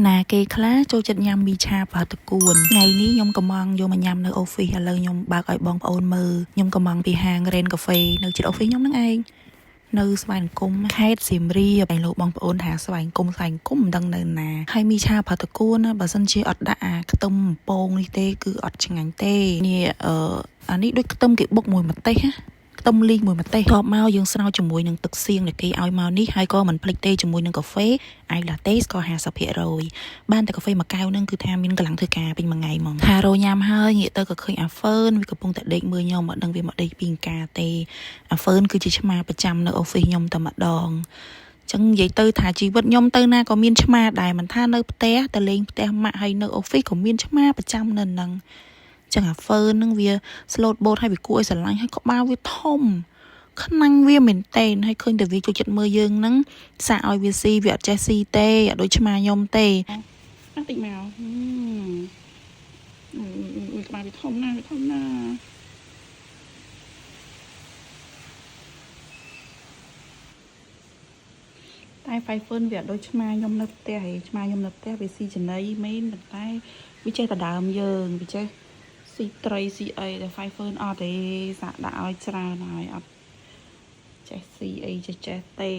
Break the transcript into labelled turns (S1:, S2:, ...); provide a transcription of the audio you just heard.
S1: ណាគេខ្លះចូលចិត្តញ៉ាំមីឆាប្រហិតគួនថ្ងៃនេះខ្ញុំកំងយកមកញ៉ាំនៅ office ឥឡូវខ្ញុំបើកឲ្យបងប្អូនមើលខ្ញុំកំងពីហាង Rain Cafe នៅជិត office ខ្ញុំហ្នឹងឯងនៅស្វែងគុំខេត្តសៀមរាបឯលោកបងប្អូនថាស្វែងគុំមិនដឹងនៅណាហើយមីឆាប្រហិតគួនណាបើសិនជាអត់ដាក់អាខ្ទឹមពងនេះទេគឺអត់ឆ្ងាញ់ទេនេះអានេះដូចខ្ទឹមគេបុកមួយម្ទេសណាខ្ទឹមលីងមួយម្ទេសថប់មកយើងស្រោចជាមួយនឹងទឹកសៀងដែលគេឲ្យមកនេះហើយក៏មិនភ្លេចទេជាមួយនឹងកាហ្វេអាយឡាតេស្ករ50%បានតែកាហ្វេមួយកែវហ្នឹងគឺថាមានកម្លាំងធ្វើការពេញមួយថ្ងៃហ្មងថារញ៉ាំហើយងាកទៅក៏ឃើញអាហ្វឺនវាកំពុងតែដេកមើលខ្ញុំមិនដឹងវាមកដេកពីការទេអាហ្វឺនគឺជាឆ្មាប្រចាំនៅ office ខ្ញុំតែម្ដងចឹងនិយាយទៅថាជីវិតខ្ញុំទៅណាក៏មានឆ្មាដែរមិនថានៅផ្ទះទៅលេងផ្ទះម៉ាក់ហើយនៅ office ក៏មានឆ្មាប្រចាំនៅហ្នឹងចឹងអាហ្វឺនហ្នឹងវា slot boat ហើយវាគួរឲ្យស្រឡាញ់ហើយក្បាលវាធំខ្នាញ់វាមែនតើហើយឃើញតែវាចូលចិត្តមើលយើងហ្នឹងសាកឲ្យវាស៊ីវាអត់ចេះស៊ីទេអត់ដូចឆ្មាខ្ញុំទេអត់តិចមកក្បាលវាធំណាស់តែ Five វាអត់ដូចឆ្មាខ្ញុំនៅផ្ទះឯងឆ្មាខ្ញុំនៅផ្ទះវាស៊ីចំណីមែនប៉ុន្តែវាចេះតែដើមយើងវាចេះស៊ីត្រីស៊ីអីតែ Five អត់ទេសាក់ដាក់ឲ្យច្រើនហើយអត់ចេះស៊ីអីចេះទេ